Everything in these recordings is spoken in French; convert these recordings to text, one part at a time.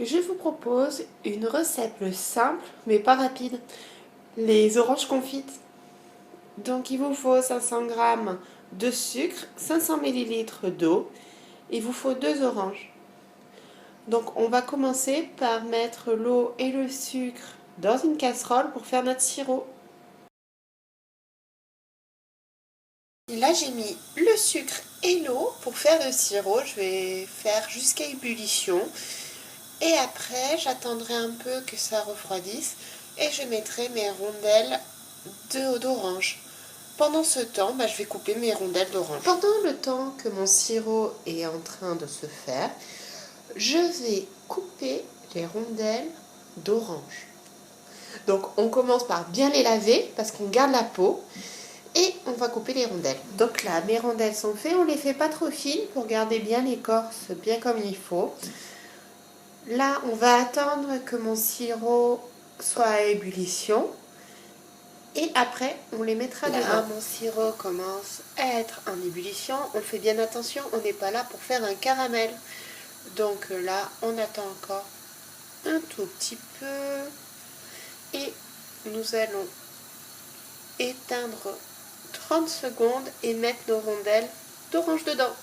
Je vous propose une recette simple mais pas rapide. Les oranges confites. Donc il vous faut 500 g de sucre, 500 ml d'eau. Il vous faut 2 oranges. Donc on va commencer par mettre l'eau et le sucre dans une casserole pour faire notre sirop. Et là j'ai mis le sucre et l'eau pour faire le sirop. Je vais faire jusqu'à ébullition. Et après, j'attendrai un peu que ça refroidisse et je mettrai mes rondelles d'orange. Pendant ce temps, je vais couper mes rondelles d'orange. Pendant le temps que mon sirop est en train de se faire, je vais couper les rondelles d'orange. Donc on commence par bien les laver parce qu'on garde la peau et on va couper les rondelles. Donc là, mes rondelles sont faites, on les fait pas trop fines pour garder bien l'écorce bien comme il faut. Là, on va attendre que mon sirop soit à ébullition et après, on les mettra dedans. Là, mon sirop commence à être en ébullition. On fait bien attention, on n'est pas là pour faire un caramel. Donc là, on attend encore un tout petit peu et nous allons éteindre 30 secondes et mettre nos rondelles d'orange dedans.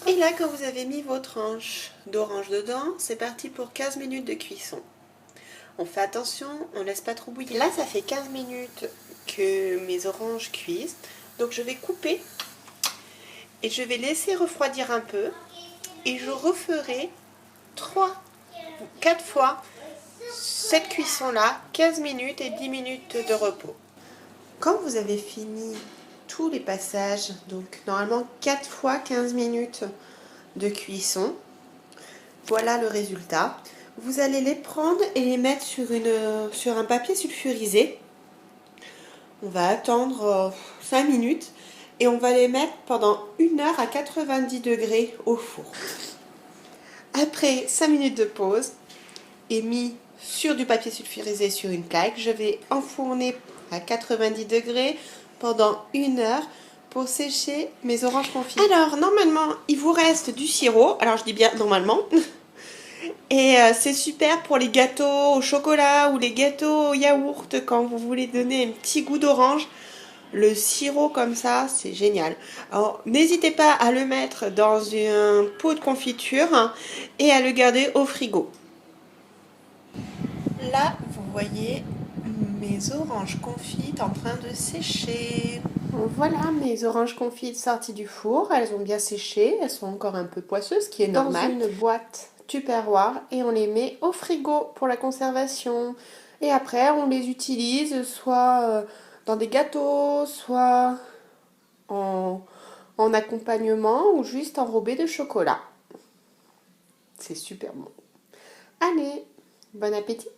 Et là, quand vous avez mis vos tranches d'orange dedans, c'est parti pour 15 minutes de cuisson. On fait attention, on ne laisse pas trop bouillir. Là, ça fait 15 minutes que mes oranges cuisent. Donc, je vais couper et je vais laisser refroidir un peu. Et je referai 4 fois cette cuisson-là, 15 minutes et 10 minutes de repos. Quand vous avez fini tous les passages, donc normalement 4 fois 15 minutes de cuisson, voilà le résultat. Vous allez les prendre et les mettre sur un papier sulfurisé. On va attendre 5 minutes et on va les mettre pendant 1 heure à 90 degrés au four. Après 5 minutes de pause et mis sur du papier sulfurisé sur une plaque, je vais enfourner à 90 degrés pendant 1 heure pour sécher mes oranges confites. Alors, normalement, il vous reste du sirop. Alors, je dis bien normalement. Et c'est super pour les gâteaux au chocolat ou les gâteaux au yaourt quand vous voulez donner un petit goût d'orange. Le sirop comme ça, c'est génial. Alors, n'hésitez pas à le mettre dans un pot de confiture et à le garder au frigo. Là, vous voyez mes oranges confites en train de sécher. Voilà mes oranges confites sorties du four. Elles ont bien séché. Elles sont encore un peu poisseuses, ce qui est normal. Dans une boîte Tupperware et on les met au frigo pour la conservation. Et après, on les utilise soit dans des gâteaux, soit en accompagnement ou juste enrobé de chocolat. C'est super bon. Allez, bon appétit!